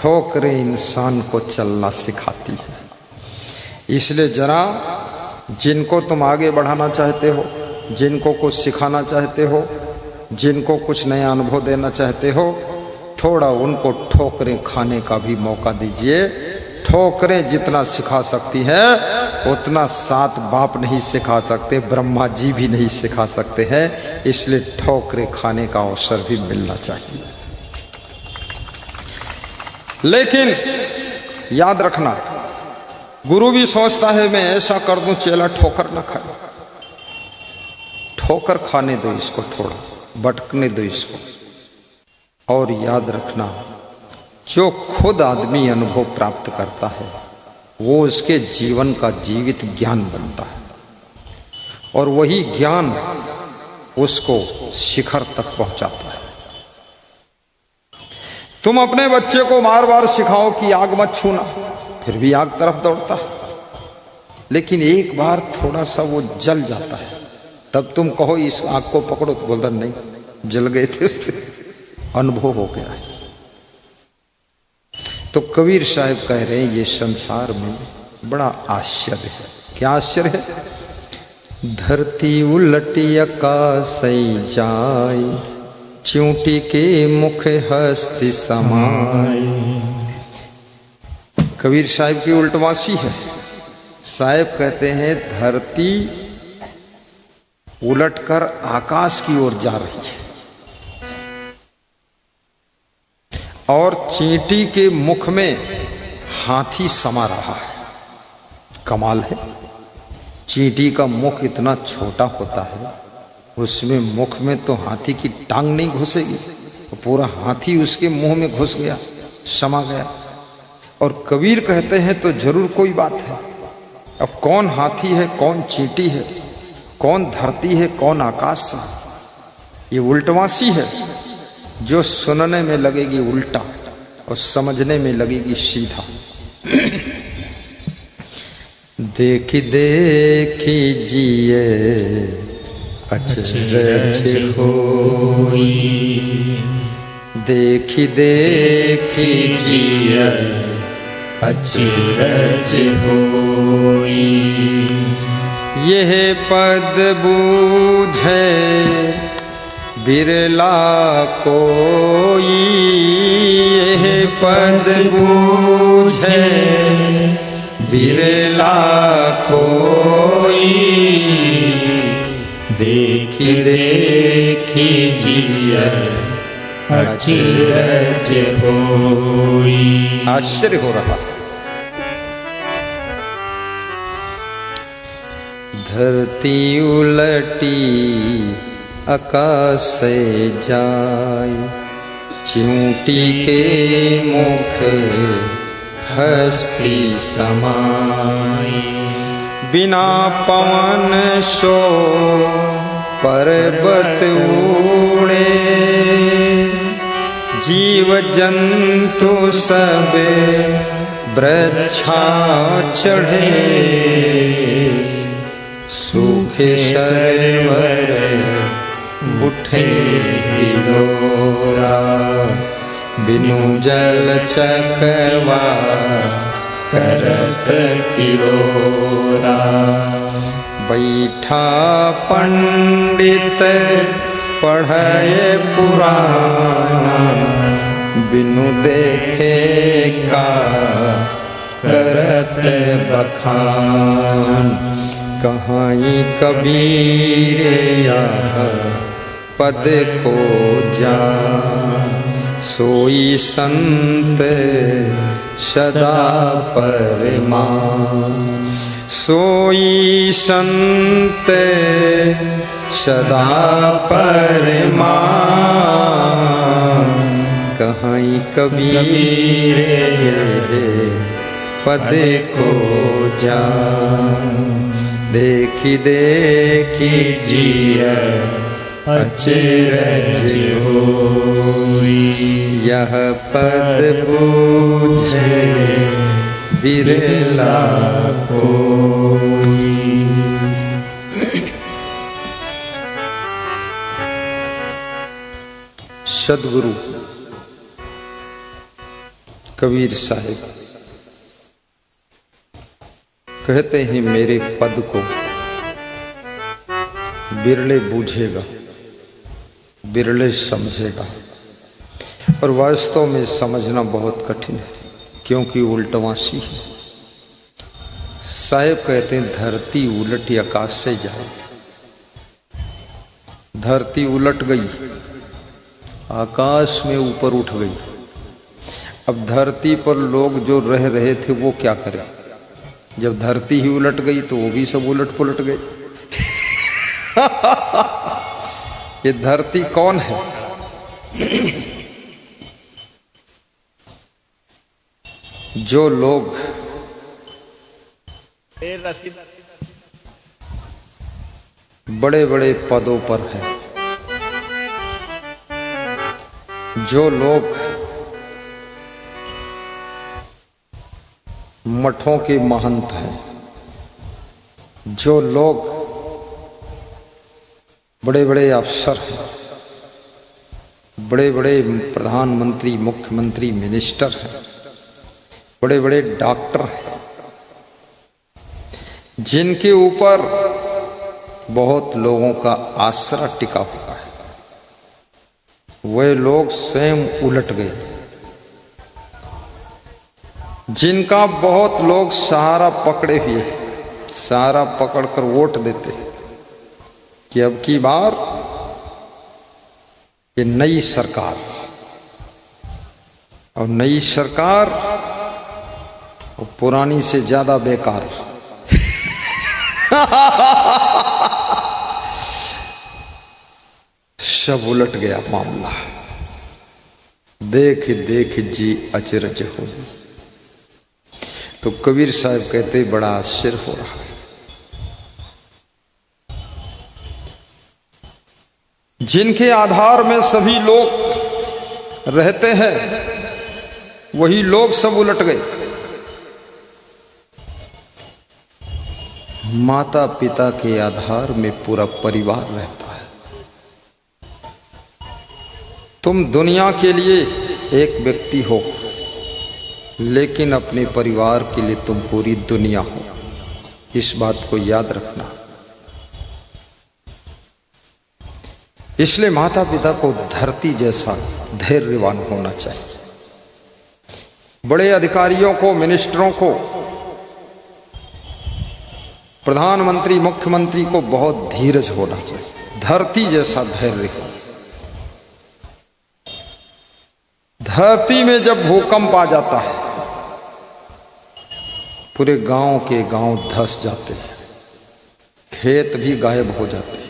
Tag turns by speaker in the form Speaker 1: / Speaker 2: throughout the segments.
Speaker 1: ठोकरें इंसान को चलना सिखाती है। इसलिए जरा जिनको तुम आगे बढ़ाना चाहते हो, जिनको कुछ सिखाना चाहते हो, जिनको कुछ नया अनुभव देना चाहते हो, थोड़ा उनको ठोकरें खाने का भी मौका दीजिए। ठोकरें जितना सिखा सकती है उतना सात बाप नहीं सिखा सकते, ब्रह्मा जी भी नहीं सिखा सकते हैं। इसलिए ठोकरें खाने का अवसर भी मिलना चाहिए। लेकिन याद रखना, गुरु भी सोचता है मैं ऐसा कर दूं चेला ठोकर न खाए। ठोकर खाने दो इसको, थोड़ा भटकने दो इसको। और याद रखना, जो खुद आदमी अनुभव प्राप्त करता है वो उसके जीवन का जीवित ज्ञान बनता है, और वही ज्ञान उसको शिखर तक पहुंचाता है। तुम अपने बच्चे को बार बार सिखाओ कि आग मत छूना, फिर भी आग तरफ दौड़ता है। लेकिन एक बार थोड़ा सा वो जल जाता है, तब तुम कहो इस आग को पकड़ो, तो बोलता नहीं, जल गए थे, उससे अनुभव हो गया है। तो कबीर साहब कह रहे हैं ये संसार में बड़ा आश्चर्य है। क्या आश्चर्य है? धरती उलटी आकाश जाय, चींटी के मुख हस्ती समाय। कबीर साहब की उल्टवासी है। साहब कहते हैं धरती उलटकर आकाश की ओर जा रही है, और चींटी के मुख में हाथी समा रहा है। कमाल है। चींटी का मुख इतना छोटा होता है, उसमें मुख में तो हाथी की टांग नहीं घुसेगी, तो पूरा हाथी उसके मुंह में घुस गया, समा गया। और कबीर कहते हैं तो जरूर कोई बात है। अब कौन हाथी है, कौन चींटी है, कौन धरती है, कौन आकाश है? ये उल्टवासी है जो सुनने में लगेगी उल्टा और समझने में लगेगी सीधा। देखी देखी जिए अचरज होई, देखी देखी जिए अचरज होई। यह पद बूझे बिरला कोई, यह पद बूझे बिरला कोई। देखी देखी जिया अचरज होई। आश्चर्य हो रहा। धरती उलटी आकाश से जाय, चींटी के मुख हस्ती समाई। बिना पवन सो पर्वत उड़े, जीव जंतु सब वृक्षा चढ़े। सूखे सरवर उठे हिलोरा, बिनु जल चकवा करत किलोरा। बैठा पंडित पढ़े पुराना, बिनु देखे का करत बखान। कहाई कबीर यह पद को जान, सोई संत सदा परमान। सोई संत सदा परमान। कहाई कबीर पद को जान। देखी देखी जिया अचरज होई। यह पद बूझे बिरला कोई। सद्गुरु कबीर साहिब कहते हैं मेरे पद को बिरले बूझेगा, बिरले समझेगा। और वास्तव में समझना बहुत कठिन है, क्योंकि उल्टवासी है। साहिब कहते हैं धरती उलटी आकाश से जाए। धरती उलट गई, आकाश में ऊपर उठ गई। अब धरती पर लोग जो रह रहे थे वो क्या करें? जब धरती ही उलट गई तो वो भी सब उलट पुलट गए। ये धरती कौन है? जो लोग बड़े बड़े पदों पर हैं, जो लोग मठों के महंत हैं, जो लोग बड़े बड़े अफसर हैं, बड़े बड़े प्रधानमंत्री, मुख्यमंत्री, मिनिस्टर हैं, बड़े बड़े डॉक्टर हैं, जिनके ऊपर बहुत लोगों का आसरा टिका हुआ है, वे लोग स्वयं उलट गए। जिनका बहुत लोग सहारा पकड़े हुए, सहारा पकड़कर वोट देते कि अब की बार ये नई सरकार, और नई सरकार और पुरानी से ज्यादा बेकार। सब उलट गया मामला। देख देख जी अचरज हो। तो कबीर साहब कहते बड़ा आश्चर्य हो रहा है। जिनके आधार में सभी लोग रहते हैं, वही लोग सब उलट गए। माता पिता के आधार में पूरा परिवार रहता है। तुम दुनिया के लिए एक व्यक्ति हो, लेकिन अपने परिवार के लिए तुम पूरी दुनिया हो। इस बात को याद रखना। इसलिए माता पिता को धरती जैसा धैर्यवान होना चाहिए। बड़े अधिकारियों को, मिनिस्टरों को, प्रधानमंत्री, मुख्यमंत्री को बहुत धीरज होना चाहिए। धरती जैसा धैर्य हो। धरती में जब भूकंप आ जाता है, पूरे गांव के गांव धंस जाते हैं, खेत भी गायब हो जाते हैं।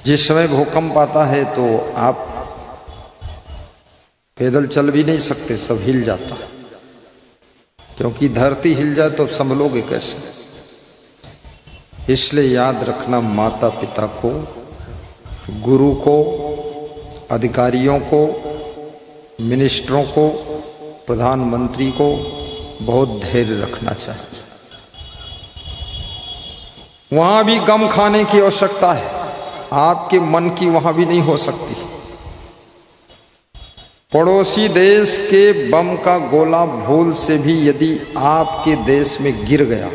Speaker 1: जिस समय भूकंप आता है तो आप पैदल चल भी नहीं सकते, सब हिल जाता है, क्योंकि धरती हिल जाए तो संभलोगे कैसे? इसलिए याद रखना, माता पिता को, गुरु को, अधिकारियों को, मिनिस्टरों को, प्रधानमंत्री को बहुत धैर्य रखना चाहिए। वहां भी गम खाने की आवश्यकता है। आपके मन की वहां भी नहीं हो सकती। पड़ोसी देश के बम का गोला भूल से भी यदि आपके देश में गिर गया,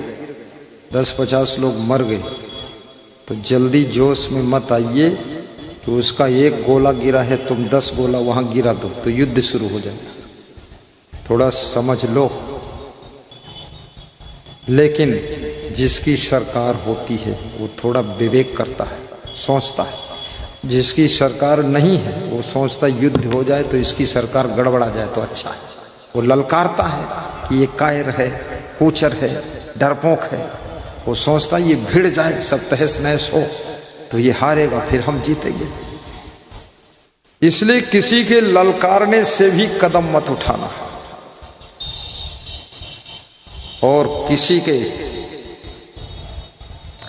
Speaker 1: 10-50 लोग मर गए, तो जल्दी जोश में मत आइए कि उसका एक गोला गिरा है, तुम 10 गोला वहां गिरा दो तो युद्ध शुरू हो जाएगा। थोड़ा समझ लो। लेकिन जिसकी सरकार होती है वो थोड़ा विवेक करता है, सोचता है। जिसकी सरकार नहीं है वो सोचता युद्ध हो जाए तो इसकी सरकार गड़बड़ा जाए तो अच्छा है। वो ललकारता है कि ये कायर है, कूचर है, डरपोक है। वो सोचता ये भिड़ जाए, सब तहस नहस हो तो ये हारेगा, फिर हम जीतेंगे। इसलिए किसी के ललकारने से भी कदम मत उठाना, और किसी के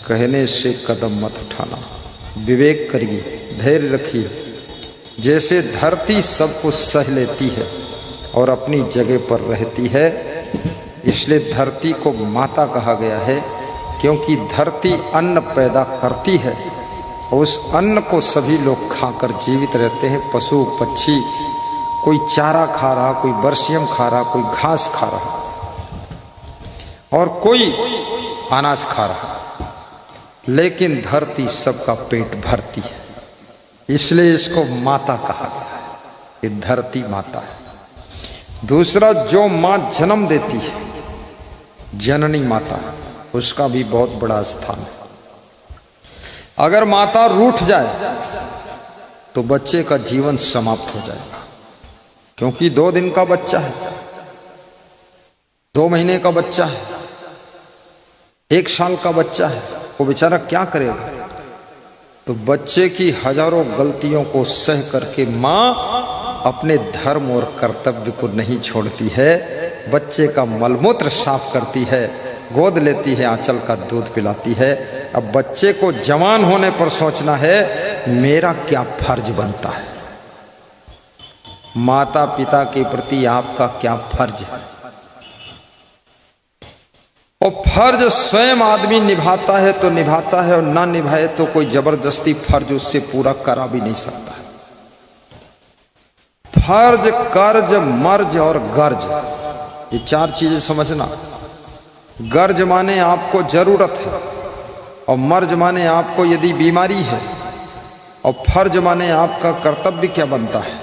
Speaker 1: कहने से कदम मत उठाना। विवेक करिए, धैर्य रखिए। जैसे धरती सब कुछ सह लेती है और अपनी जगह पर रहती है, इसलिए धरती को माता कहा गया है, क्योंकि धरती अन्न पैदा करती है और उस अन्न को सभी लोग खाकर जीवित रहते हैं। पशु पक्षी कोई चारा खा रहा, कोई बरसियम खा रहा, कोई घास खा रहा और कोई अनाज खा रहा, लेकिन धरती सबका पेट भरती है, इसलिए इसको माता कहा गया है। ये धरती माता है। दूसरा, जो माँ जन्म देती है, जननी माता, उसका भी बहुत बड़ा स्थान है। अगर माता रूठ जाए तो बच्चे का जीवन समाप्त हो जाएगा, क्योंकि 2 दिन का बच्चा है, 2 महीने का बच्चा है, 1 साल का बच्चा है, वो बेचारा क्या करेगा। तो बच्चे की हजारों गलतियों को सह करके माँ अपने धर्म और कर्तव्य को नहीं छोड़ती है, बच्चे का मलमूत्र साफ करती है, गोद लेती है, आंचल का दूध पिलाती है। अब बच्चे को जवान होने पर सोचना है मेरा क्या फर्ज बनता है, माता पिता के प्रति आपका क्या फर्ज है। और फर्ज स्वयं आदमी निभाता है तो निभाता है, और ना निभाए तो कोई जबरदस्ती फर्ज उससे पूरा करा भी नहीं सकता। फर्ज, कर्ज, मर्ज और गर्ज, ये 4 चीजें समझना। गर्ज माने आपको जरूरत है, और मर्ज माने आपको यदि बीमारी है, और फर्ज माने आपका कर्तव्य क्या बनता है।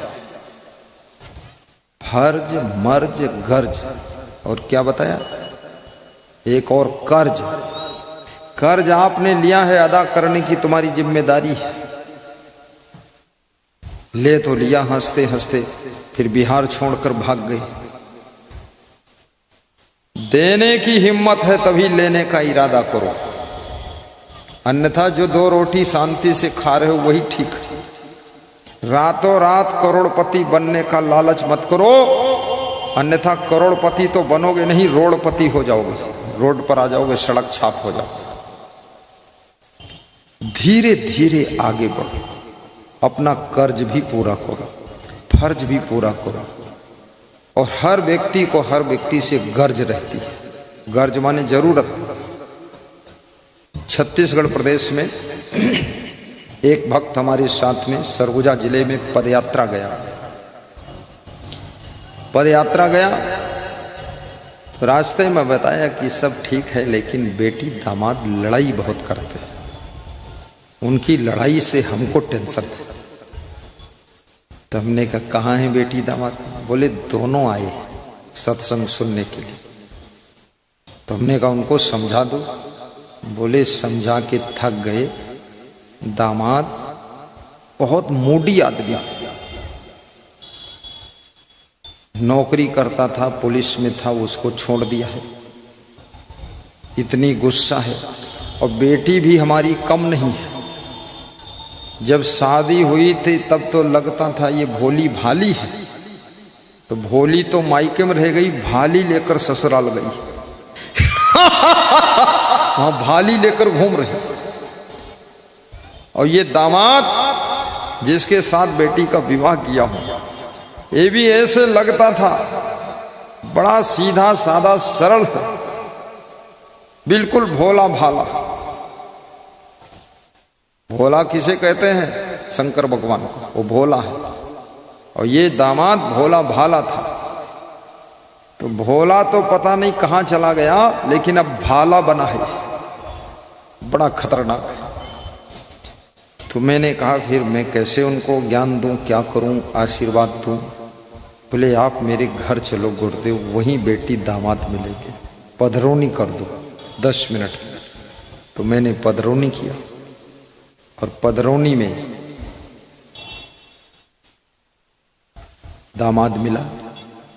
Speaker 1: फर्ज, मर्ज, गर्ज, और क्या बताया, एक और कर्ज। कर्ज आपने लिया है, अदा करने की तुम्हारी जिम्मेदारी है। ले तो लिया हंसते हंसते, फिर बिहार छोड़कर भाग गए। देने की हिम्मत है तभी लेने का इरादा करो, अन्यथा जो 2 रोटी शांति से खा रहे हो वही ठीक है। रातों रात करोड़पति बनने का लालच मत करो, अन्यथा करोड़पति तो बनोगे नहीं, रोडपति हो जाओगे, रोड पर आ जाओगे, सड़क छाप हो जाओगे। धीरे धीरे आगे बढ़ो, अपना कर्ज भी पूरा करो, फर्ज भी पूरा करो। और हर व्यक्ति को हर व्यक्ति से गर्ज रहती है। गर्ज माने जरूरत। छत्तीसगढ़ प्रदेश में एक भक्त हमारे साथ में सरगुजा जिले में पदयात्रा गया। पदयात्रा गया तो रास्ते में बताया कि सब ठीक है, लेकिन बेटी दामाद लड़ाई बहुत करते हैं, उनकी लड़ाई से हमको टेंशन है। तो हमने कहा कहाँ है बेटी दामाद? बोले दोनों आए सत्संग सुनने के लिए। तो हमने कहा उनको समझा दो। बोले समझा के थक गए। दामाद बहुत मूडी आदमी, नौकरी करता था, पुलिस में था, उसको छोड़ दिया है, इतनी गुस्सा है। और बेटी भी हमारी कम नहीं है। जब शादी हुई थी तब तो लगता था ये भोली भाली है, तो भोली तो मायके में रह गई, भाली लेकर ससुराल गई। हाँ, भाली लेकर घूम रही। और ये दामाद जिसके साथ बेटी का विवाह किया हूं, ये भी ऐसे लगता था बड़ा सीधा साधा सरल है, बिल्कुल भोला भाला। भोला किसे कहते हैं? शंकर भगवान को, वो भोला है। और ये दामाद भोला भाला था। तो भोला तो पता नहीं कहां चला गया, लेकिन अब भाला बना है, बड़ा खतरनाक है। तो मैंने कहा फिर मैं कैसे उनको ज्ञान दूं, क्या करूं, आशीर्वाद दूं? बोले आप मेरे घर चलो गुरुदेव, वहीं बेटी दामाद मिलेंगे, पधरौनी कर दो 10 मिनट। तो मैंने पधरौनी किया, और पधरौनी में दामाद मिला।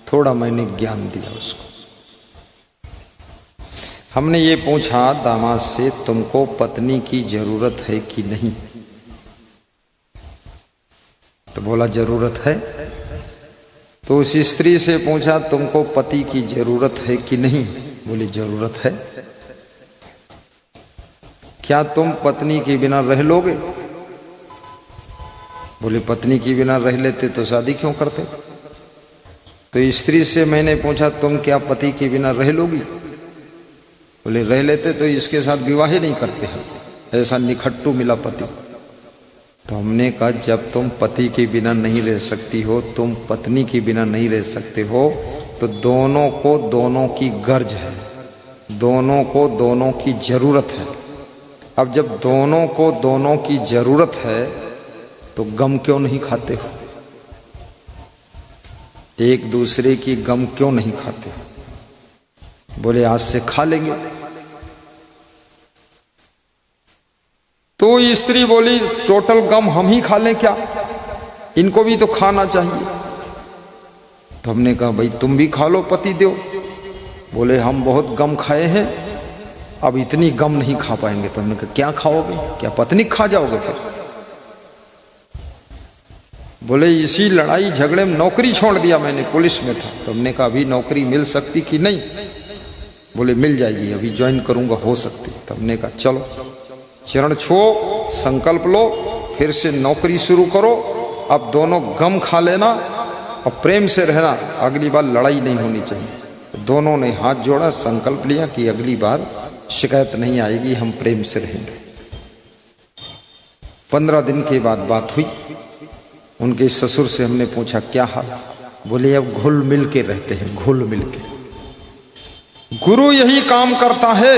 Speaker 1: थोड़ा मैंने ज्ञान दिया उसको। हमने ये पूछा दामाद से, तुमको पत्नी की जरूरत है कि नहीं? तो बोला जरूरत है। तो उस स्त्री से पूछा तुमको पति की जरूरत है कि नहीं? बोली जरूरत है। क्या तुम पत्नी के बिना रह लोगे? बोले पत्नी के बिना रह लेते तो शादी क्यों करते? तो स्त्री से मैंने पूछा तुम क्या पति के बिना रह लोगी? बोले रह लेते तो इसके साथ विवाह ही नहीं करते हैं, ऐसा निखट्टू मिला पति। तो हमने कहा जब तुम पति के बिना नहीं रह सकती हो, तुम पत्नी के बिना नहीं रह सकते हो, तो दोनों को दोनों की गर्ज है, दोनों को दोनों की जरूरत है। अब जब दोनों को दोनों की जरूरत है तो गम क्यों नहीं खाते हो? एक दूसरे की गम क्यों नहीं खाते हो? बोले आज से खा लेंगे। तो स्त्री बोली टोटल गम हम ही खा लें क्या, इनको भी तो खाना चाहिए। तो हमने कहा भाई तुम भी खा लो पति देव। बोले हम बहुत गम खाए हैं, अब इतनी गम नहीं खा पाएंगे। तो हमने कहा क्या खाओगे, क्या पत्नी खा जाओगे फिर? बोले इसी लड़ाई झगड़े में नौकरी छोड़ दिया मैंने, पुलिस में था। तो हमने कहा अभी नौकरी मिल सकती कि नहीं? बोले मिल जाएगी, अभी ज्वाइन करूंगा, हो सकती। तो हमने कहा चलो चरण छो, संकल्प लो, फिर से नौकरी शुरू करो। अब दोनों गम खा लेना और प्रेम से रहना, अगली बार लड़ाई नहीं होनी चाहिए। तो दोनों ने हाथ जोड़ा, संकल्प लिया कि अगली बार शिकायत नहीं आएगी, हम प्रेम से रहेंगे। 15 दिन के बाद बात हुई। उनके ससुर से हमने पूछा क्या हाल? बोले अब घुल मिल के रहते हैं, घुल मिल के। गुरु यही काम करता है।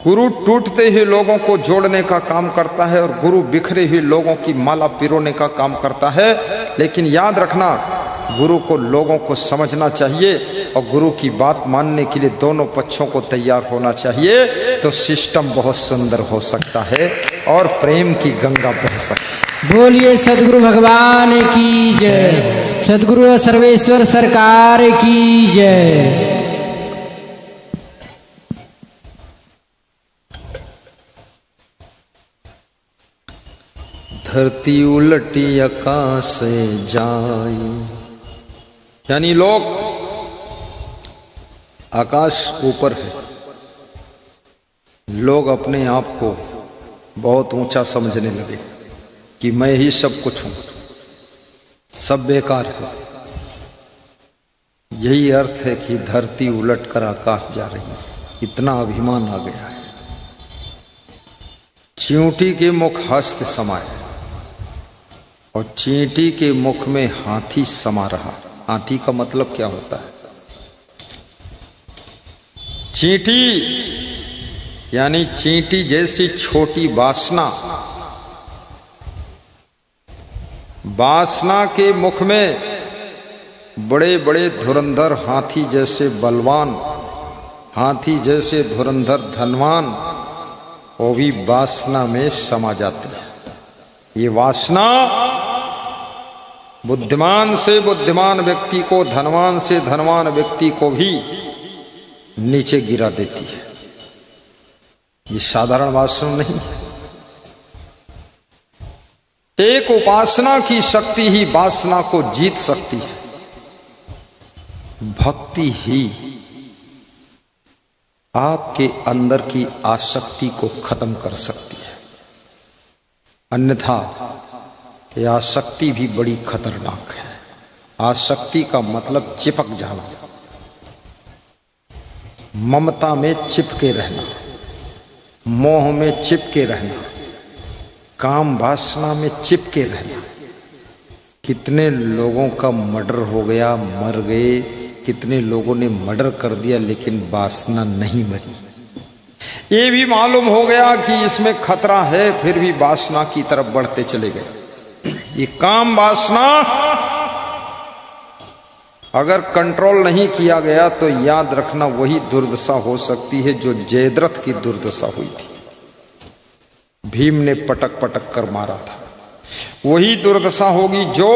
Speaker 1: गुरु टूटते हुए लोगों को जोड़ने का काम करता है और गुरु बिखरे हुए लोगों की माला पिरोने का काम करता है। लेकिन याद रखना, गुरु को लोगों को समझना चाहिए और गुरु की बात मानने के लिए दोनों पक्षों को तैयार होना चाहिए। तो सिस्टम बहुत सुंदर हो सकता है और प्रेम की गंगा बह सकती है।
Speaker 2: बोलिए सदगुरु भगवान की जय, सदगुरु सर्वेश्वर सरकार की जय।
Speaker 1: धरती उलटी आकाश से जाई, यानी लोग आकाश ऊपर है, लोग अपने आप को बहुत ऊंचा समझने लगे कि मैं ही सब कुछ हूं, सब बेकार है। यही अर्थ है कि धरती उलट कर आकाश जा रही है, इतना अभिमान आ गया है। चींटी के मुख हस्त समाये और चींटी के मुख में हाथी समा रहा। हाथी का मतलब क्या होता है? चींटी यानी चींटी जैसी छोटी वासना, वासना के मुख में बड़े बड़े धुरंधर हाथी जैसे बलवान, हाथी जैसे धुरंधर धनवान, वो भी वासना में समा जाते हैं। ये वासना बुद्धिमान से बुद्धिमान व्यक्ति को, धनवान से धनवान व्यक्ति को भी नीचे गिरा देती है। ये साधारण वासना नहीं है। एक उपासना की शक्ति ही वासना को जीत सकती है। भक्ति ही आपके अंदर की आसक्ति को खत्म कर सकती है, अन्यथा यह आसक्ति भी बड़ी खतरनाक है। आसक्ति का मतलब चिपक जाना, ममता में चिपके रहना, मोह में चिपके रहना, काम वासना में चिपके रहना। कितने लोगों का मर्डर हो गया, मर गए, कितने लोगों ने मर्डर कर दिया, लेकिन वासना नहीं मरी। ये भी मालूम हो गया कि इसमें खतरा है, फिर भी वासना की तरफ बढ़ते चले गए। ये काम वासना अगर कंट्रोल नहीं किया गया तो याद रखना वही दुर्दशा हो सकती है जो जयद्रथ की दुर्दशा हुई थी। भीम ने पटक पटक कर मारा था, वही दुर्दशा होगी जो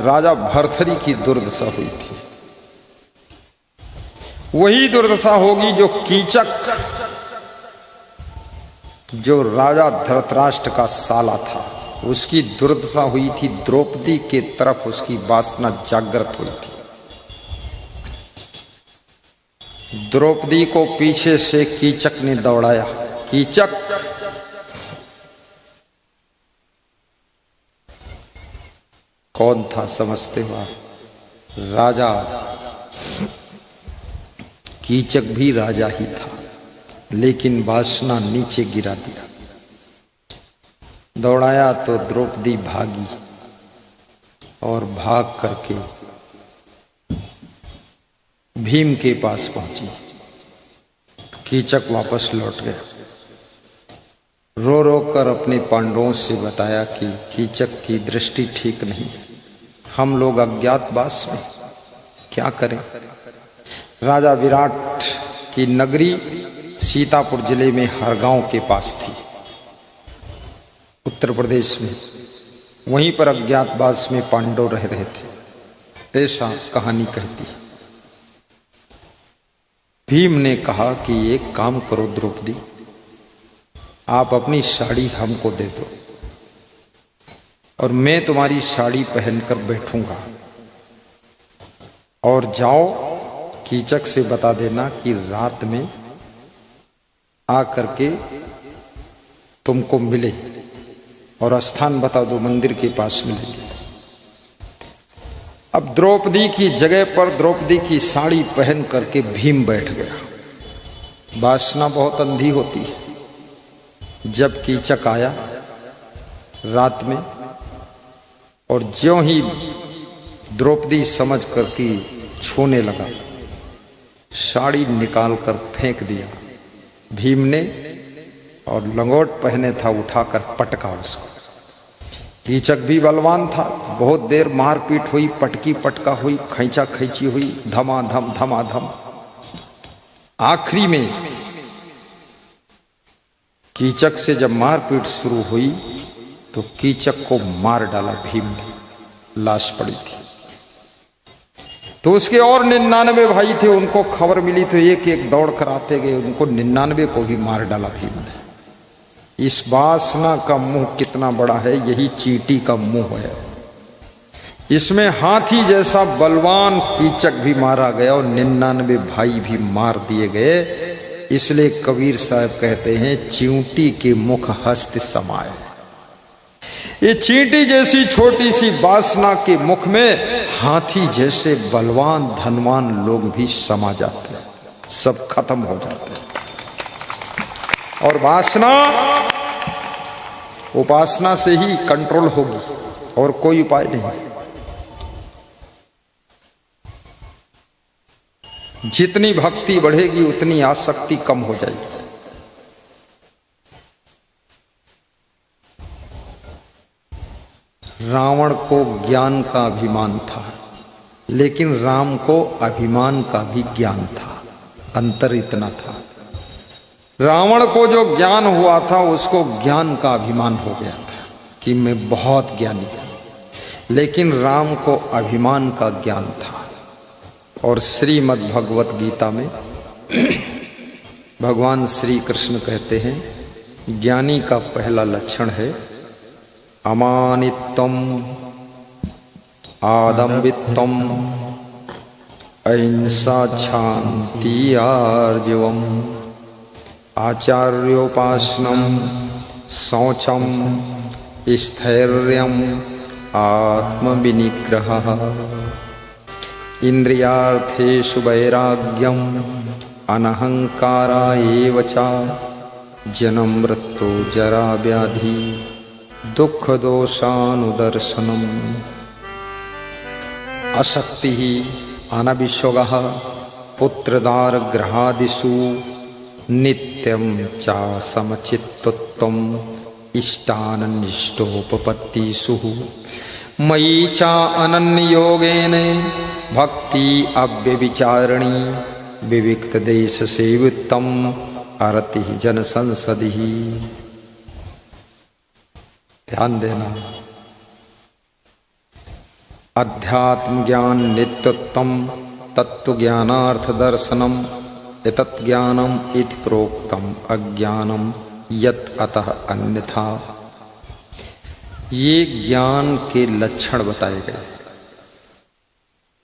Speaker 1: राजा भर्तृहरि की दुर्दशा हुई थी। वही दुर्दशा होगी जो कीचक, जो राजा धृतराष्ट्र का साला था, उसकी दुर्दशा हुई थी। द्रौपदी के तरफ उसकी वासना जागृत हुई थी। द्रौपदी को पीछे से कीचक ने दौड़ाया। कीचक कौन था समझते हो आप? राजा। कीचक भी राजा ही था, लेकिन वासना नीचे गिरा दिया। दौड़ाया तो द्रौपदी भागी और भाग करके भीम के पास पहुंची। तो कीचक वापस लौट गया, रो रो कर अपने पांडवों से बताया कि कीचक की दृष्टि ठीक नहीं है, हम लोग अज्ञातवास में क्या करें। राजा विराट की नगरी सीतापुर जिले में हरगांव के पास थी, उत्तर प्रदेश में। वहीं पर अज्ञातवास में पांडव रह रहे थे, ऐसा कहानी कहती है। भीम ने कहा कि एक काम करो द्रौपदी, आप अपनी साड़ी हमको दे दो और मैं तुम्हारी साड़ी पहनकर बैठूंगा, और जाओ कीचक से बता देना कि रात में आकर के तुमको मिले, और स्थान बता दो, मंदिर के पास मिलेंगे। अब द्रौपदी की जगह पर द्रौपदी की साड़ी पहन करके भीम बैठ गया। वासना बहुत अंधी होती है। जब कीचक आया रात में, और ज्यों ही द्रौपदी समझ करके छूने लगा, साड़ी निकाल कर फेंक दिया भीम ने, और लंगोट पहने था उठाकर पटका उसको। कीचक भी बलवान था, बहुत देर मारपीट हुई, पटकी पटका हुई, खैंचा खैंची हुई, धमाधम धमाधम। आखिरी में कीचक से जब मारपीट शुरू हुई तो कीचक को मार डाला भीम ने, लाश पड़ी थी। तो उसके और 99 भाई थे, उनको खबर मिली तो एक एक दौड़ कर आते गए, उनको 99 को भी मार डाला भीम ने। इस वासना का मुंह कितना बड़ा है, यही चींटी का मुंह है। इसमें हाथी जैसा बलवान कीचक भी मारा गया और 99 भाई भी मार दिए गए। इसलिए कबीर साहब कहते हैं, चींटी के मुख हस्त समाये। ये चींटी जैसी छोटी सी वासना के मुख में हाथी जैसे बलवान धनवान लोग भी समा जाते हैं, सब खत्म हो जाते हैं। और वासना उपासना से ही कंट्रोल होगी, और कोई उपाय नहीं। जितनी भक्ति बढ़ेगी उतनी आसक्ति कम हो जाएगी। रावण को ज्ञान का अभिमान था, लेकिन राम को अभिमान का भी ज्ञान था। अंतर इतना था, रावण को जो ज्ञान हुआ था उसको ज्ञान का अभिमान हो गया था कि मैं बहुत ज्ञानी हूं, लेकिन राम को अभिमान का ज्ञान था। और श्रीमद् भगवत गीता में भगवान श्री कृष्ण कहते हैं, ज्ञानी का पहला लक्षण है अमानित्वम, आदम्बित्वम, अहिंसा, शांति, आर्जवम, आचार्योपासनम, शौचम, स्थैर्यम, आत्मविनिग्रहः, इंद्रियार्थेषु वैराग्यम, अनहंकारा एव च, जन्म मृत्यु जरा व्याधि दुख दोषानुदर्शनम, असक्ति अनभिष्वगः, पुत्रदार ग्रहादिषु नित्यं च समचित्तत्वं, इष्टानिष्टोपपत्तिषु मयि च अनन्ययोगेन भक्ति अव्यभिचारिणी, विविक्त देश सेवितम अरति जन संसदि। ध्यान देना, अध्यात्म ज्ञान नित्यत्वम, तत्व ज्ञानार्थ दर्शनम, एतत् ज्ञानम इति प्रोक्तम, अज्ञानम यत् अतः अन्यथा। ये ज्ञान के लक्षण बताए गए।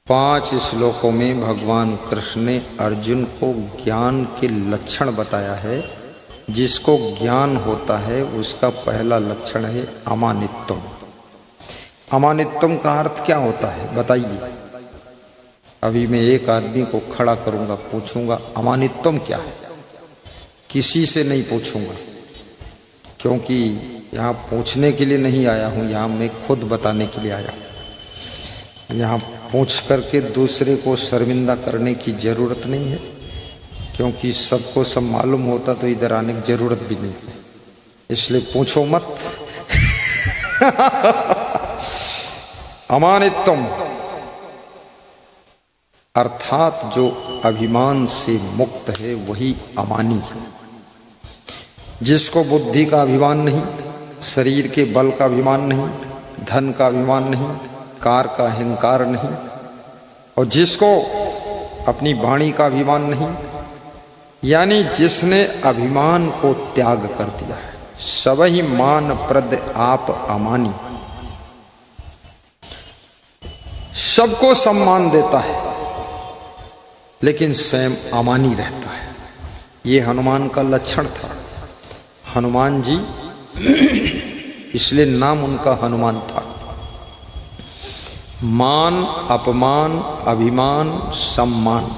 Speaker 1: 5 श्लोकों में भगवान कृष्ण ने अर्जुन को ज्ञान के लक्षण बताया है। जिसको ज्ञान होता है उसका पहला लक्षण है अमानित्वम। अमानित्वम का अर्थ क्या होता है बताइए। अभी मैं एक आदमी को खड़ा करूंगा, पूछूंगा अमानित्वम क्या है। किसी से नहीं पूछूंगा, क्योंकि यहाँ पूछने के लिए नहीं आया हूँ, यहाँ मैं खुद बताने के लिए आया हूँ। यहाँ पूछ करके दूसरे को शर्मिंदा करने की ज़रूरत नहीं है, क्योंकि सबको सब मालूम होता तो इधर आने की ज़रूरत भी नहीं है, इसलिए पूछो मत। अमानित्वम अर्थात जो अभिमान से मुक्त है वही अमानी है। जिसको बुद्धि का अभिमान नहीं, शरीर के बल का अभिमान नहीं, धन का अभिमान नहीं, कार का अहंकार नहीं, और जिसको अपनी वाणी का अभिमान नहीं, यानी जिसने अभिमान को त्याग कर दिया है, सबहि मान प्रद आप अमानी। सबको सम्मान देता है लेकिन स्वयं अमानी रहता है। ये हनुमान का लक्षण था। हनुमान जी इसलिए नाम उनका हनुमान था। मान, अपमान, अभिमान, सम्मान,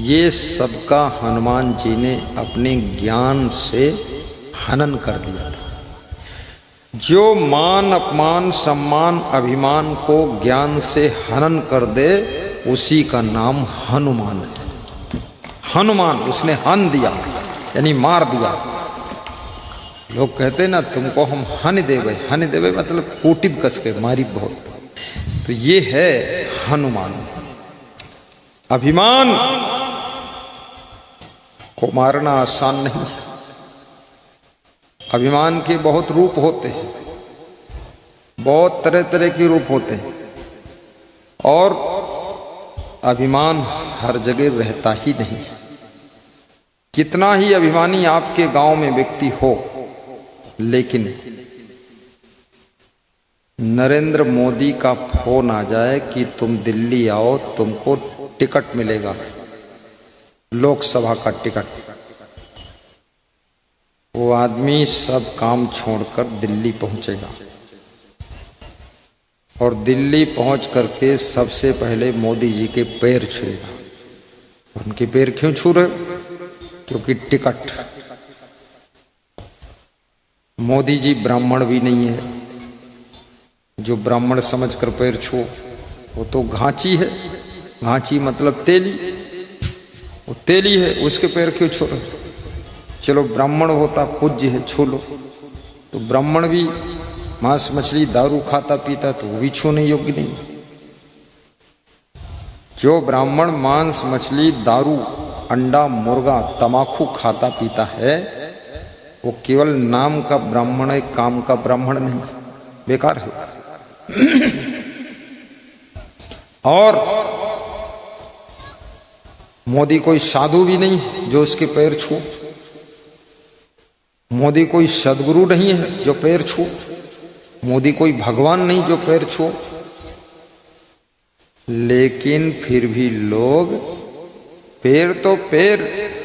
Speaker 1: ये सबका हनुमान जी ने अपने ज्ञान से हनन कर दिया था। जो मान, अपमान, सम्मान, अभिमान को ज्ञान से हनन कर दे उसी का नाम हनुमान है। हनुमान, उसने हन दिया यानी मार दिया। लोग कहते ना तुमको हम हन देवे मतलब कोटिब कस के मारी बहुत। तो ये है हनुमान। अभिमान को मारना आसान नहीं। अभिमान के बहुत रूप होते हैं, बहुत तरह तरह के रूप होते हैं, और अभिमान हर जगह रहता ही नहीं। कितना ही अभिमानी आपके गांव में व्यक्ति हो, लेकिन नरेंद्र मोदी का फोन आ जाए कि तुम दिल्ली आओ, तुमको टिकट मिलेगा, लोकसभा का टिकट, वो आदमी सब काम छोड़कर दिल्ली पहुंचेगा और दिल्ली पहुंच करके सबसे पहले मोदी जी के पैर छूएगा। उनके पैर क्यों छू रहे? क्योंकि टिकट। मोदी जी ब्राह्मण भी नहीं है, जो ब्राह्मण समझकर पैर छू, वो तो घांची है। घांची मतलब तेली, वो तेली है, उसके पैर क्यों छू रहे? चलो ब्राह्मण होता, पूज्य है, छू लो। तो ब्राह्मण भी मांस मछली दारू खाता पीता तो वो भी छूने योग्य नहीं। जो ब्राह्मण मांस मछली दारू अंडा मुर्गा तमाकू खाता पीता है वो केवल नाम का ब्राह्मण है, काम का ब्राह्मण नहीं, बेकार है। और मोदी कोई साधु भी नहीं जो उसके पैर छू, मोदी कोई सदगुरु नहीं है जो पैर छू, मोदी कोई भगवान नहीं जो पैर छू, लेकिन फिर भी लोग पैर तो पैर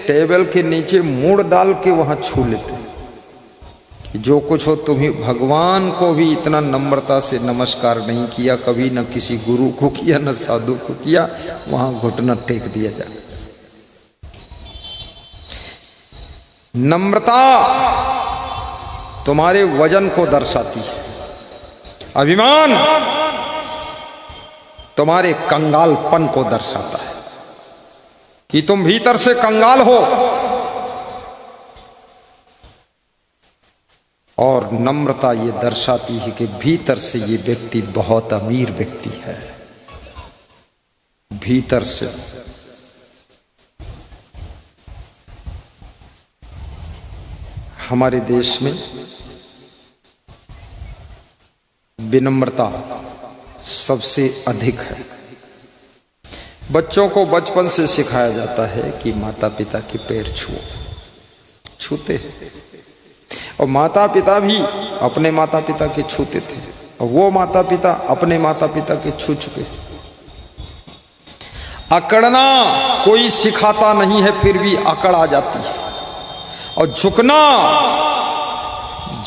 Speaker 1: टेबल के नीचे मुड़ डाल के वहां छू लेते हैं कि जो कुछ हो तुम ही। भगवान को भी इतना नम्रता से नमस्कार नहीं किया कभी, न किसी गुरु को किया, न साधु को किया, वहां घुटना टेक दिया जाए। नम्रता तुम्हारे वजन को दर्शाती है, अभिमान तुम्हारे कंगालपन को दर्शाता है कि तुम भीतर से कंगाल हो। और नम्रता ये दर्शाती है कि भीतर से ये व्यक्ति बहुत अमीर व्यक्ति है। भीतर से हमारे देश में विनम्रता सबसे अधिक है। बच्चों को बचपन से सिखाया जाता है कि माता पिता के पैर छुओ, छूते हैं। और माता पिता भी अपने माता पिता के छूते थे, और वो माता पिता अपने माता पिता के छू चुके। अकड़ना कोई सिखाता नहीं है, फिर भी अकड़ आ जाती है। और झुकना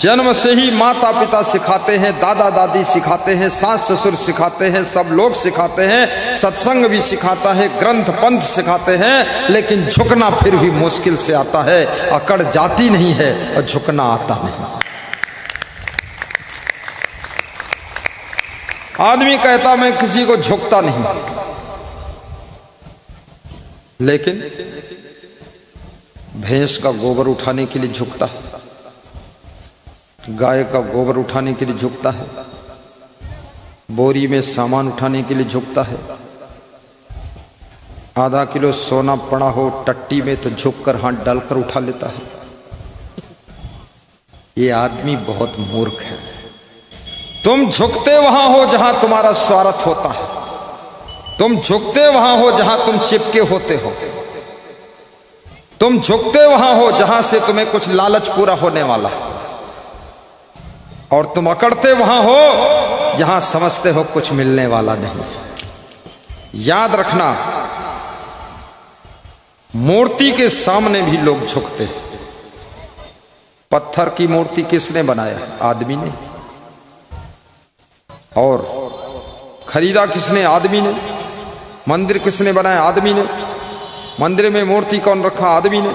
Speaker 1: जन्म से ही माता पिता सिखाते हैं, दादा दादी सिखाते हैं, सास ससुर सिखाते हैं, सब लोग सिखाते हैं, सत्संग भी सिखाता है, ग्रंथ पंथ सिखाते हैं, लेकिन झुकना फिर भी मुश्किल से आता है। अकड़ जाती नहीं है और झुकना आता नहीं। आदमी कहता मैं किसी को झुकता नहीं, लेकिन भैंस का गोबर उठाने के लिए झुकता है, गाय का गोबर उठाने के लिए झुकता है, बोरी में सामान उठाने के लिए झुकता है, आधा किलो सोना पड़ा हो टट्टी में तो झुककर हाथ डालकर उठा लेता है। ये आदमी बहुत मूर्ख है। तुम झुकते वहां हो जहां तुम्हारा स्वार्थ होता है, तुम झुकते वहां हो जहां तुम चिपके होते हो, तुम झुकते वहां हो जहां से तुम्हें कुछ लालच पूरा होने वाला है, और तुम अकड़ते वहां हो जहां समझते हो कुछ मिलने वाला नहीं। याद रखना, मूर्ति के सामने भी लोग झुकते हैं। पत्थर की मूर्ति किसने बनाया? आदमी ने। और खरीदा किसने? आदमी ने। मंदिर किसने बनाया? आदमी ने। मंदिर में मूर्ति कौन रखा? आदमी ने।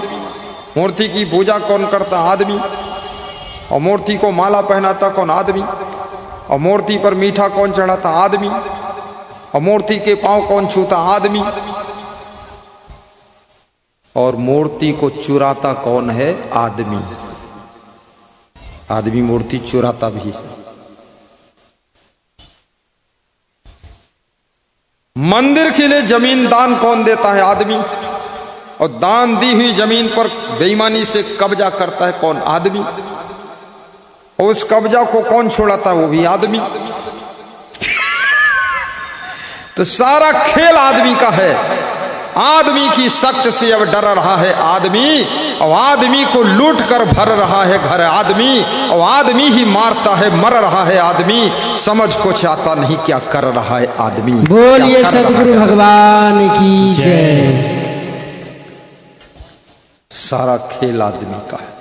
Speaker 1: मूर्ति की पूजा कौन करता? आदमी। और मूर्ति को माला पहनाता कौन? आदमी। और मूर्ति पर मीठा कौन चढ़ाता? आदमी। और मूर्ति के पांव कौन छूता? आदमी। और मूर्ति को चुराता कौन है? आदमी। आदमी मूर्ति चुराता भी है। मंदिर के लिए जमीन दान कौन देता है? आदमी। और दान दी हुई जमीन पर बेईमानी से कब्जा करता है कौन? आदमी। और उस कब्जा को कौन छोड़ाता है? वो भी आदमी। तो सारा खेल आदमी का है। आदमी की सख्त से अब डर रहा है आदमी, और आदमी को लूट कर भर रहा है घर आदमी, और आदमी ही मारता है मर रहा है आदमी। समझ कुछ आता नहीं क्या कर रहा है आदमी।
Speaker 2: बोलिए सदगुरु भगवान की जय।
Speaker 1: सारा खेल आदमी का है।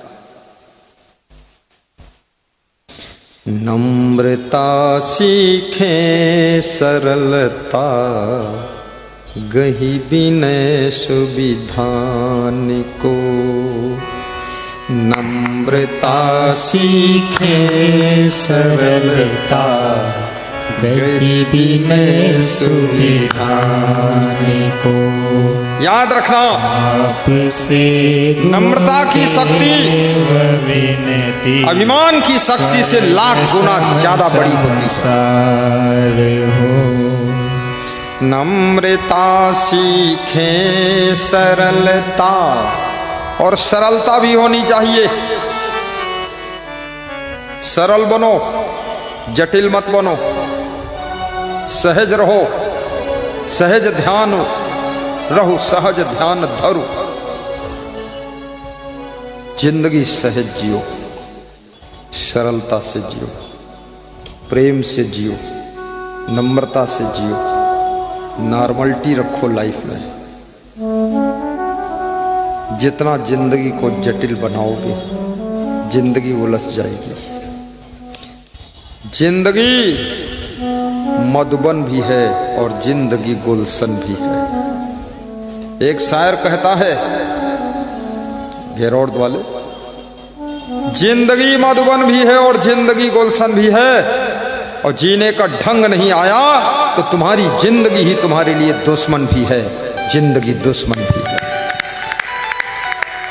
Speaker 1: नम्रता सीखे सरलता, गही विनय सुविधान को। नम्रता
Speaker 3: सीखे सरलता, गही विनय सुविधान को।
Speaker 1: याद रखना,
Speaker 3: आपसे
Speaker 1: नम्रता की शक्ति
Speaker 3: विनती
Speaker 1: अभिमान की शक्ति से लाख गुना ज्यादा बड़ी होती है। नम्रता सीखे सरलता, और सरलता भी होनी चाहिए। सरल बनो, जटिल मत बनो। सहज रहो, सहज ध्यान रहो, सहज ध्यान धरो। जिंदगी सहज जियो, सरलता से जियो, प्रेम से जियो, नम्रता से जियो, नॉर्मलिटी रखो लाइफ में। जितना जिंदगी को जटिल बनाओगे, जिंदगी उलझ जाएगी। जिंदगी मधुबन भी है और जिंदगी गुलशन भी है। एक शायर कहता है, घेरोड वाले, जिंदगी मधुबन भी है और जिंदगी गुलशन भी है, और जीने का ढंग नहीं आया तो तुम्हारी जिंदगी ही तुम्हारे लिए दुश्मन भी है, जिंदगी दुश्मन भी है।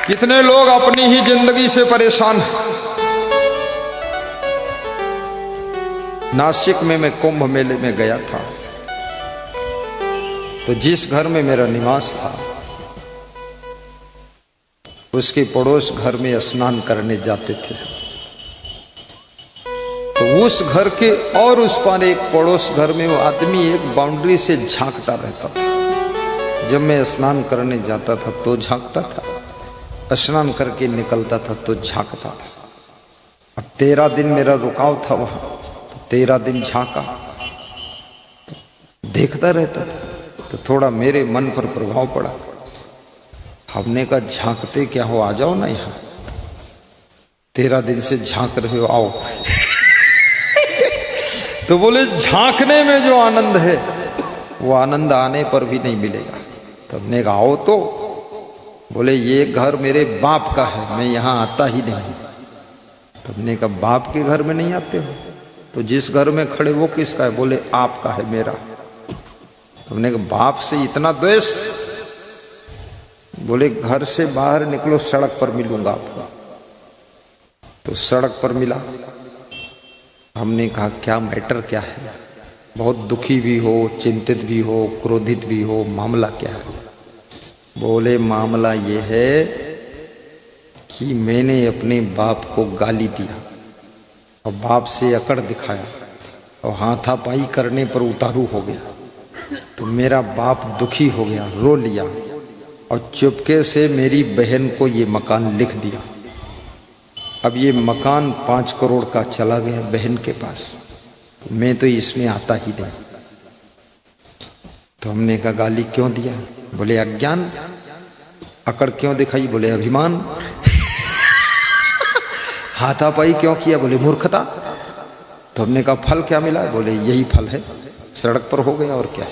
Speaker 1: कितने लोग अपनी ही जिंदगी से परेशान हैं। नासिक में मैं कुंभ मेले में गया था, तो जिस घर में मेरा निवास था उसके पड़ोस घर में स्नान करने जाते थे। तो उस घर के और उस पार एक पड़ोस घर में वो आदमी एक बाउंड्री से झांकता रहता था। जब मैं स्नान करने जाता था तो झांकता था, स्नान करके निकलता था तो झांकता था। अब 13 दिन मेरा रुकाव था वहां, तो 13 दिन झांका, तो देखता रहता था। तो थोड़ा मेरे मन पर प्रभाव पड़ा। हमने कहा झांकते क्या हो, आ जाओ ना यहाँ। 13 दिन से झांक रहे हो, आओ। तो बोले झांकने में जो आनंद है वो आनंद आने पर भी नहीं मिलेगा। तो हमने कहा आओ तो। बोले ये घर मेरे बाप का है, मैं यहाँ आता ही नहीं। तो हमने कहा बाप के घर में नहीं आते हो? तो जिस घर में खड़े वो किसका है? बोले आपका है, मेरा। तो हमने कहा बाप से इतना द्वेष? बोले घर से बाहर निकलो, सड़क पर मिलूंगा आपको। तो सड़क पर मिला। हमने कहा क्या मैटर क्या है? बहुत दुखी भी हो, चिंतित भी हो, क्रोधित भी हो, मामला क्या है? बोले मामला ये है कि मैंने अपने बाप को गाली दिया और बाप से अकड़ दिखाया और हाथापाई करने पर उतारू हो गया। तो मेरा बाप दुखी हो गया, रो लिया और चुपके से मेरी बहन को ये मकान लिख दिया। अब ये मकान 5 करोड़ का चला गया बहन के पास। तो मैं तो इसमें आता ही नहीं। तो हमने कहा गाली क्यों दिया? बोले अज्ञान। अकड़ क्यों दिखाई? बोले अभिमान। हाथापाई क्यों किया? बोले मूर्खता। तो हमने कहा फल क्या मिला? बोले यही फल है, सड़क पर हो गया और क्या है,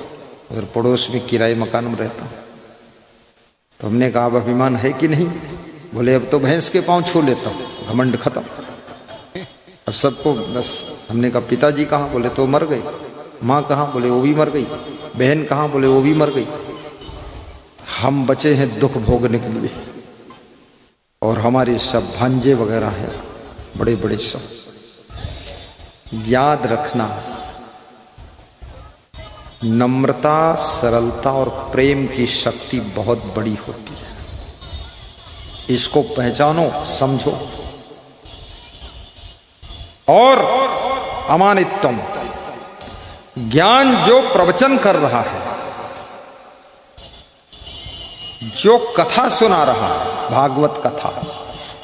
Speaker 1: उधर पड़ोस में किराए मकान में रहता हूं। तो हमने कहा अब अभिमान है कि नहीं? बोले अब तो भैंस के पांव छू लेता हूं, घमंड खत्म, अब सबको बस। हमने कहा पिताजी कहाँ? बोले तो मर गए। माँ कहाँ? बोले वो भी मर गई। बहन कहाँ? बोले वो भी मर गई। हम बचे हैं दुख भोगने के लिए और हमारे सब भांजे वगैरह हैं, बड़े बड़े सब। याद रखना, नम्रता, सरलता और प्रेम की शक्ति बहुत बड़ी होती है। इसको पहचानो, समझो। और अमानित्वम, ज्ञान जो प्रवचन कर रहा है, जो कथा सुना रहा है, भागवत कथा,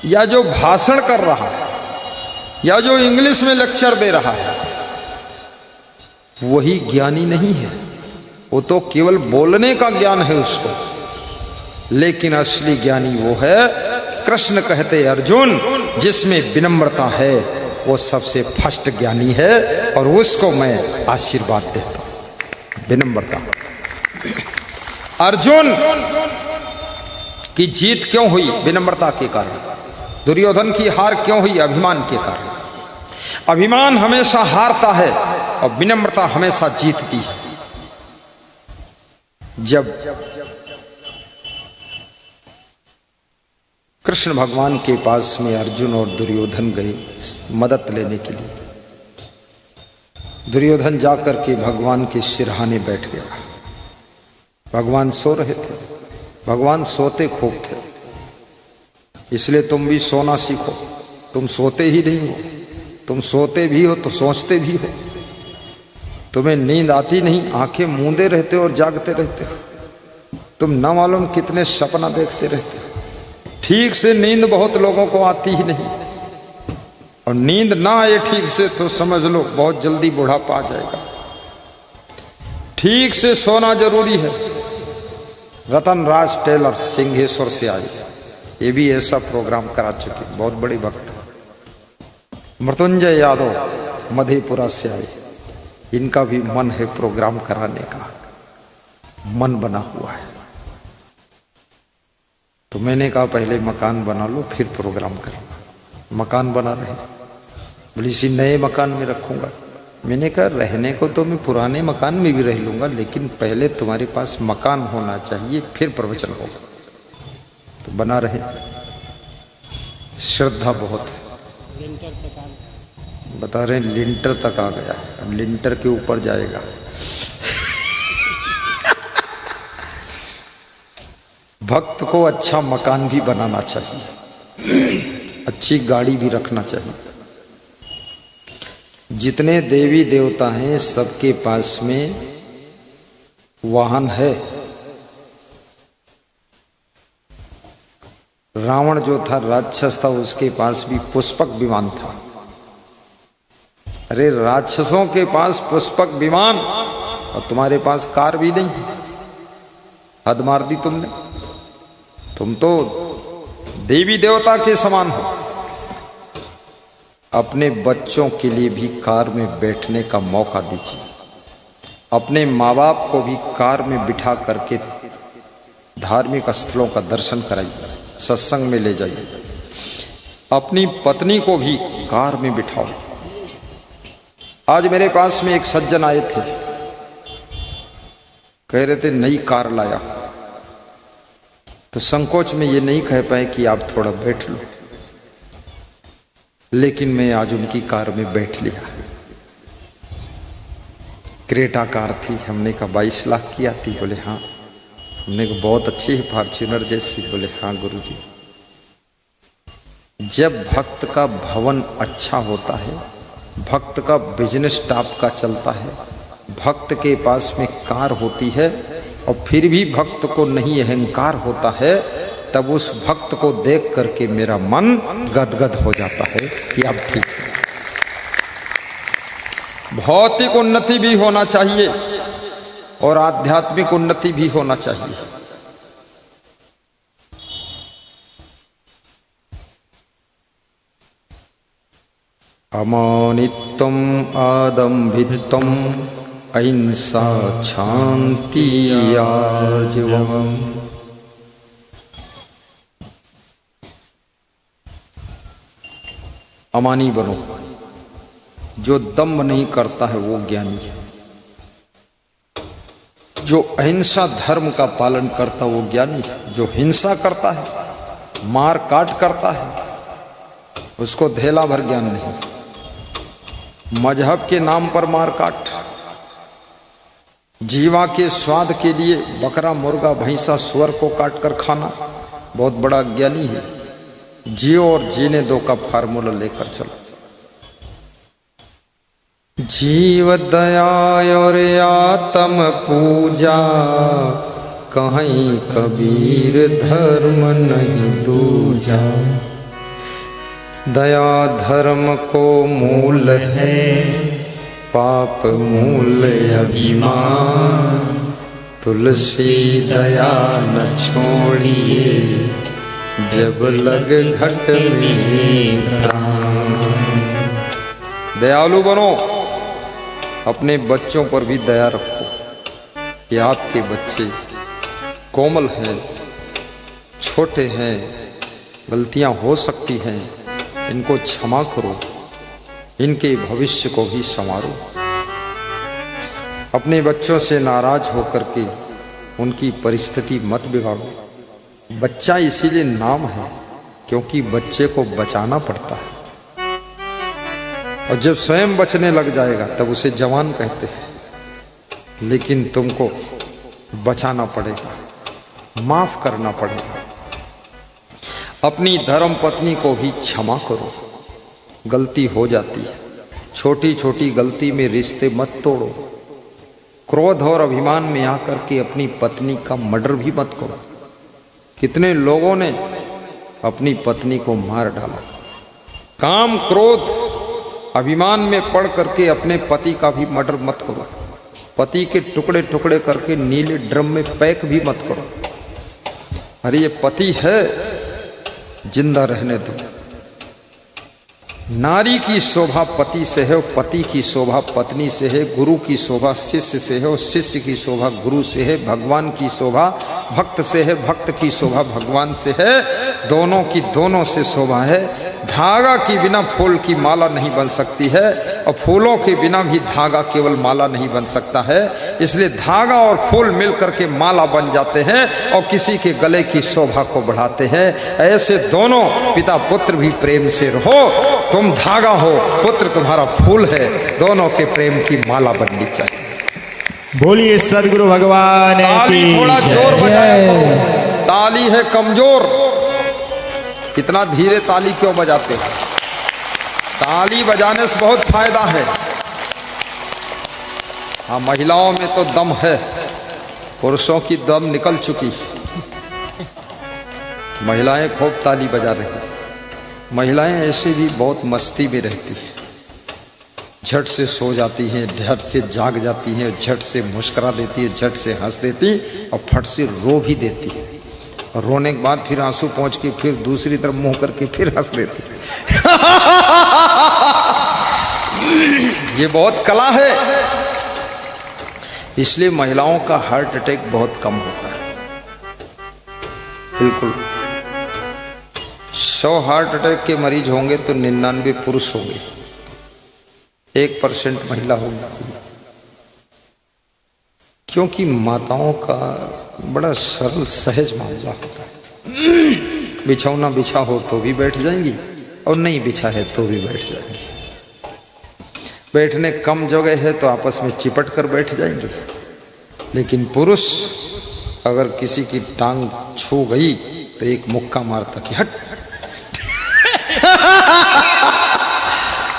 Speaker 1: या जो भाषण कर रहा है, या जो इंग्लिश में लेक्चर दे रहा है, वही ज्ञानी नहीं है। वो तो केवल बोलने का ज्ञान है उसको। लेकिन असली ज्ञानी वो है, कृष्ण कहते अर्जुन, जिसमें विनम्रता है वो सबसे फर्स्ट ज्ञानी है। और उसको मैं आशीर्वाद देता हूं, विनम्रता। अर्जुन की जीत क्यों हुई? विनम्रता के कारण। दुर्योधन की हार क्यों हुई? अभिमान के कारण। अभिमान हमेशा हारता है और विनम्रता हमेशा जीतती है। जब कृष्ण भगवान के पास में अर्जुन और दुर्योधन गए मदद लेने के लिए, दुर्योधन जाकर के भगवान के सिरहाने बैठ गया। भगवान सो रहे थे। भगवान सोते खूब थे, इसलिए तुम भी सोना सीखो। तुम सोते ही नहीं हो, तुम सोते भी हो तो सोचते भी हो। तुम्हें नींद आती नहीं, आंखें मूंदे रहते हो और जागते रहते हो। तुम न मालूम कितने सपना देखते रहते हो। ठीक से नींद बहुत लोगों को आती ही नहीं, और नींद ना आए ठीक से तो समझ लो बहुत जल्दी बुढ़ापा आ जाएगा। ठीक से सोना जरूरी है। रतन राज टेलर सिंहेश्वर से आए, ये भी ऐसा प्रोग्राम करा चुके, बहुत बड़े भक्त। मृत्युंजय यादव मधेपुरा से आए, इनका भी मन है प्रोग्राम कराने का, मन बना हुआ है। तो मैंने कहा पहले मकान बना लो फिर प्रोग्राम करना। मकान बना रहे, बोली इसी नए मकान में रखूंगा। मैंने कहा रहने को तो मैं पुराने मकान में भी रह लूंगा, लेकिन पहले तुम्हारे पास मकान होना चाहिए, फिर प्रवचन होगा। तो बना रहे, श्रद्धा बहुत है। बता रहे लिंटर तक आ गया, अब लिंटर के ऊपर जाएगा। भक्त को अच्छा मकान भी बनाना चाहिए, अच्छी गाड़ी भी रखना चाहिए। जितने देवी देवता हैं सबके पास में वाहन है। रावण जो था राक्षस था, उसके पास भी पुष्पक विमान था। अरे राक्षसों के पास पुष्पक विमान और तुम्हारे पास कार भी नहीं, हद मार दी तुमने। तुम तो देवी देवता के समान हो। अपने बच्चों के लिए भी कार में बैठने का मौका दीजिए। अपने माँ बाप को भी कार में बिठा करके धार्मिक स्थलों का दर्शन कराइए, सत्संग में ले जाइए। अपनी पत्नी को भी कार में बिठाओ। आज मेरे पास में एक सज्जन आए थे, कह रहे थे नई कार लाया, तो संकोच में ये नहीं कह पाए कि आप थोड़ा बैठ लो, लेकिन मैं आज उनकी कार में बैठ लिया। क्रेटा कार थी, हमने कहा 22 लाख की आती? बोले हाँ। हमने कहा बहुत अच्छी है, फॉर्च्यूनर जैसी? बोले हाँ गुरुजी। जब भक्त का भवन अच्छा होता है, भक्त का बिजनेस टॉप का चलता है, भक्त के पास में कार होती है और फिर भी भक्त को नहीं अहंकार होता है, तब उस भक्त को देख करके मेरा मन गदगद हो जाता है कि अब ठीक है। भौतिक उन्नति भी होना चाहिए और आध्यात्मिक उन्नति भी होना चाहिए। अमानित्वम आदम्भित्वम अहिंसा शांति आर्जवम्। अमानी बनो। जो दम्भ नहीं करता है वो ज्ञानी है। जो अहिंसा धर्म का पालन करता है वो ज्ञानी है। जो हिंसा करता है, मार काट करता है, उसको धेला भर ज्ञान नहीं। मजहब के नाम पर मार काट, जीवा के स्वाद के लिए बकरा मुर्गा भैंसा सुअर को काट कर खाना बहुत बड़ा ज्ञानी है। जियो और जीने दो का फार्मूला लेकर चलो। जीव दया और आत्म पूजा, कहीं कबीर धर्म नहीं दूजा। दया धर्म को मूल है, पाप मूल अभिमान। तुलसी दया न छोड़िए, जब लग घट में प्राण। दयालु बनो, अपने बच्चों पर भी दया रखो कि आपके बच्चे कोमल हैं, छोटे हैं, गलतियां हो सकती हैं, इनको क्षमा करो, इनके भविष्य को भी संवारो। अपने बच्चों से नाराज होकर के उनकी परिस्थिति मत बिगाड़ो। बच्चा इसीलिए नाम है क्योंकि बच्चे को बचाना पड़ता है, और जब स्वयं बचने लग जाएगा तब उसे जवान कहते हैं। लेकिन तुमको बचाना पड़ेगा, माफ करना पड़ेगा। अपनी धर्म पत्नी को भी क्षमा करो, गलती हो जाती है। छोटी छोटी गलती में रिश्ते मत तोड़ो। क्रोध और अभिमान में आकर के अपनी पत्नी का मर्डर भी मत करो। कितने लोगों ने अपनी पत्नी को मार डाला। काम क्रोध अभिमान में पड़ करके अपने पति का भी मर्डर मत करो। पति के टुकड़े टुकड़े करके नीले ड्रम में पैक भी मत करो। अरे ये पति है, जिंदा रहने दो। नारी की शोभा पति से है, पति की शोभा पत्नी से है, गुरु की शोभा शिष्य से है, और शिष्य की शोभा गुरु से है, भगवान की शोभा भक्त से है, भक्त की शोभा भगवान से है। दोनों की दोनों से शोभा है। धागा के बिना फूल की माला नहीं बन सकती है, और फूलों के बिना भी धागा केवल माला नहीं बन सकता है। इसलिए धागा और फूल मिलकर के माला बन जाते हैं और किसी के गले की शोभा को बढ़ाते हैं। ऐसे दोनों पिता पुत्र भी प्रेम से रहो। तुम धागा हो, पुत्र तुम्हारा फूल है। दोनों के प्रेम की माला बननी चाहिए।
Speaker 3: बोलिए सदगुरु भगवान
Speaker 1: ताली
Speaker 3: की
Speaker 1: थोड़ा जोर
Speaker 3: जय।
Speaker 1: बजाया करो। ताली है कमजोर, इतना धीरे ताली क्यों बजाते हो? ताली बजाने से बहुत फायदा है। हाँ, महिलाओं में तो दम है, पुरुषों की दम निकल चुकी। महिलाएं खूब ताली बजा रही। महिलाएं ऐसे भी बहुत मस्ती में रहती हैं। झट से सो जाती हैं, झट से जाग जाती हैं, झट से मुस्कुरा देती है, झट से हंस देती और फट से रो भी देती है। और रोने के बाद फिर आंसू पहुंच के फिर दूसरी तरफ मुंह करके फिर हंस देती है। ये बहुत कला है। इसलिए महिलाओं का हार्ट अटैक बहुत कम होता है। बिल्कुल 100 हार्ट अटैक के मरीज होंगे तो 99 पुरुष होंगे, 1% महिला होगी। क्योंकि माताओं का बड़ा सरल सहज मामला होता है। बिछौना बिछा हो तो भी बैठ जाएंगी और नहीं बिछा है तो भी बैठ जाएंगी। बैठने कम जगह है तो आपस में चिपट कर बैठ जाएंगी। लेकिन पुरुष अगर किसी की टांग छू गई तो एक मुक्का मारता कि हट।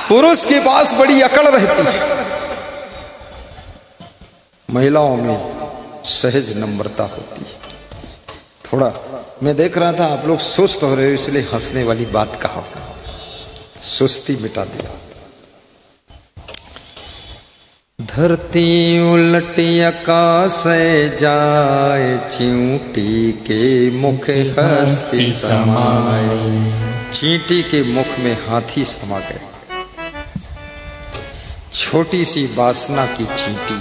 Speaker 1: पुरुष के पास बड़ी अकड़ रहती है। महिलाओं में सहज नम्रता होती है। थोड़ा मैं देख रहा था आप लोग सुस्त हो रहे हो, इसलिए हंसने वाली बात कहा, सुस्ती मिटा दिया। धरती उलटी आकाश जाए, चींटी के मुख हस्ती समाए। चींटी के मुख में हाथी समा गए। छोटी सी वासना की चींटी,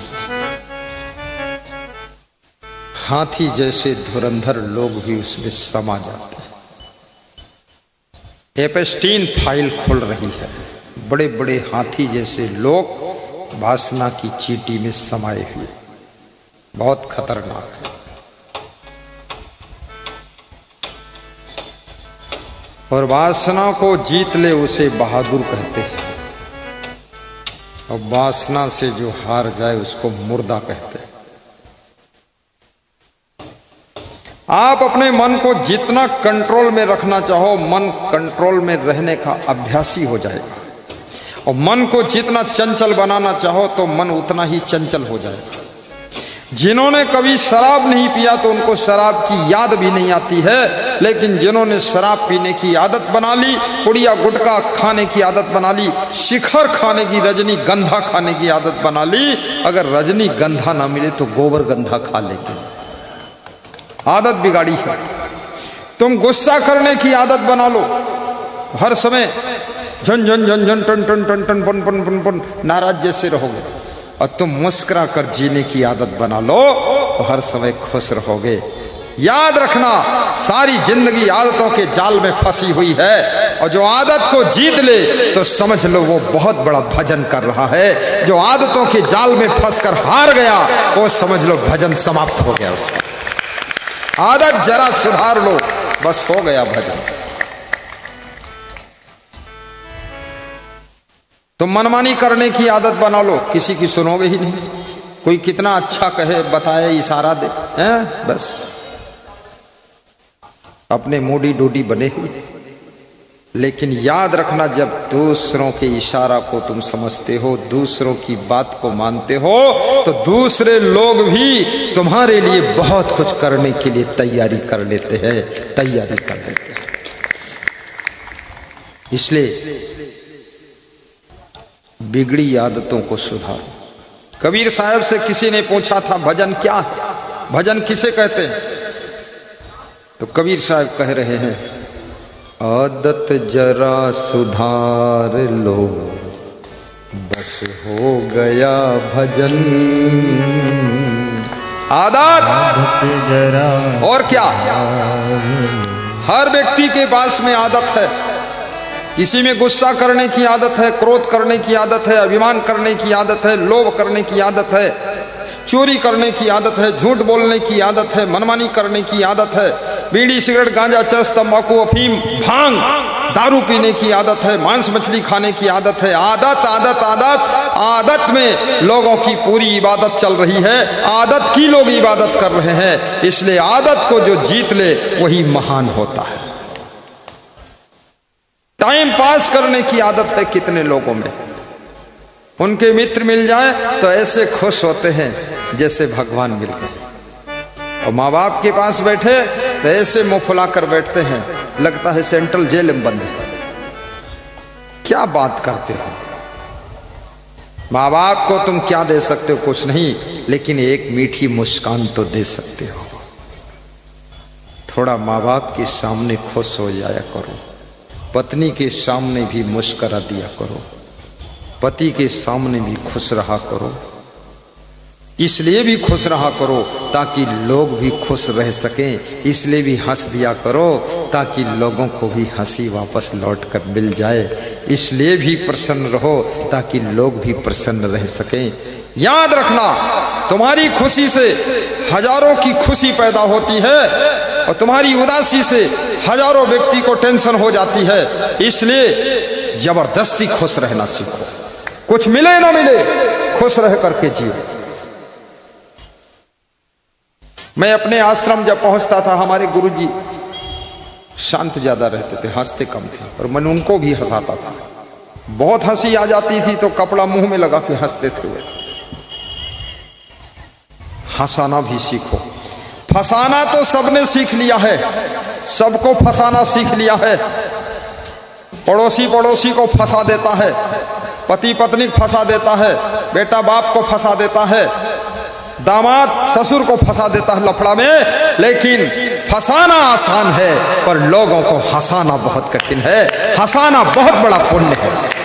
Speaker 1: हाथी जैसे धुरंधर लोग भी उसमें समा जाते हैं। एपेस्टीन फाइल खुल रही है। बड़े बड़े हाथी जैसे लोग वासना की चींटी में समाये हुए, बहुत खतरनाक है। और वासना को जीत ले उसे बहादुर कहते हैं, और वासना से जो हार जाए उसको मुर्दा कहते हैं। आप अपने मन को जितना कंट्रोल में रखना चाहो, मन कंट्रोल में रहने का अभ्यासी हो जाएगा। और मन को जितना चंचल बनाना चाहो तो मन उतना ही चंचल हो जाएगा। जिन्होंने कभी शराब नहीं पिया तो उनको शराब की याद भी नहीं आती है, लेकिन जिन्होंने शराब पीने की आदत बना ली, पुड़िया गुटखा खाने की आदत बना ली, शिखर खाने की, रजनीगंधा खाने की आदत बना ली, अगर रजनीगंधा ना मिले तो गोबर गंधा खा लेंगे। आदत बिगाड़ी है। तुम गुस्सा करने की आदत बना लो, हर समय झन झन झन झन टन टन टन टन पन पन पन पन नाराज जैसे रहोगे। और तुम मुस्कुरा कर जीने की आदत बना लो तो हर समय खुश रहोगे। याद रखना, सारी जिंदगी आदतों के जाल में फंसी हुई है, और जो आदत को जीत ले तो समझ लो वो बहुत बड़ा भजन कर रहा है। जो आदतों के जाल में फंसकर हार गया वो समझ लो भजन समाप्त हो गया उसका। आदत जरा सुधार लो, बस हो गया भजन। तुम मनमानी करने की आदत बना लो, किसी की सुनोगे ही नहीं। कोई कितना अच्छा कहे, बताए, इशारा दे, हैं? बस अपने मूडी डूडी बने हुए। लेकिन याद रखना, जब दूसरों के इशारा को तुम समझते हो, दूसरों की बात को मानते हो, तो दूसरे लोग भी तुम्हारे लिए बहुत कुछ करने के लिए तैयारी कर लेते हैं। इसलिए बिगड़ी आदतों को सुधारो। कबीर साहब से किसी ने पूछा था भजन क्या है, भजन किसे कहते हैं? तो कबीर साहब कह रहे हैं, आदत जरा सुधार लो, बस हो गया भजन। आदत जरा, और क्या? हर व्यक्ति के पास में आदत है। किसी में गुस्सा करने की आदत है, क्रोध करने की आदत है, अभिमान करने की आदत है, लोभ करने की आदत है, चोरी करने की आदत है, झूठ बोलने की आदत है, मनमानी करने की आदत है, बीड़ी सिगरेट गांजा चरस तंबाकू अफीम भांग दारू पीने की आदत है, मांस मछली खाने की आदत है। आदत आदत आदत आदत में लोगों की पूरी इबादत चल रही है। आदत की लोग इबादत कर रहे हैं। इसलिए आदत को जो जीत ले वही महान होता है। टाइम पास करने की आदत है कितने लोगों में। उनके मित्र मिल जाए तो ऐसे खुश होते हैं जैसे भगवान मिल गए, और माँ बाप के पास बैठे तो ऐसे मुंह फुला कर बैठते हैं, लगता है सेंट्रल जेल में बंद है। क्या बात करते हो? माँ बाप को तुम क्या दे सकते हो? कुछ नहीं, लेकिन एक मीठी मुस्कान तो दे सकते हो। थोड़ा माँ बाप के सामने खुश हो जाया करो, पत्नी के सामने भी मुस्कुरा दिया करो। पति के सामने भी खुश रहा करो। इसलिए भी खुश रहा करो ताकि लोग भी खुश रह सकें, इसलिए भी हंस दिया करो ताकि लोगों को भी हंसी वापस लौट कर मिल जाए। इसलिए भी प्रसन्न रहो ताकि लोग भी प्रसन्न रह सकें। याद रखना, तुम्हारी खुशी से हजारों की खुशी पैदा होती है और तुम्हारी उदासी से हजारों व्यक्ति को टेंशन हो जाती है। इसलिए जबरदस्ती खुश रहना सीखो, कुछ मिले ना मिले खुश रह करके जियो। मैं अपने आश्रम जब पहुंचता था, हमारे गुरुजी शांत ज्यादा रहते थे, हंसते कम थे, और मैं उनको भी हंसाता था। बहुत हंसी आ जाती थी तो कपड़ा मुंह में लगा के हंसते थे। हंसाना भी सीखो। फंसाना तो सबने सीख लिया है, सबको फंसाना सीख लिया है। पड़ोसी पड़ोसी को फंसा देता है, पति पत्नी को फंसा देता है, बेटा बाप को फंसा देता है, दामाद ससुर को फंसा देता है लफड़ा में। लेकिन फंसाना आसान है पर लोगों को हंसाना बहुत कठिन है। हंसाना बहुत बड़ा पुण्य है।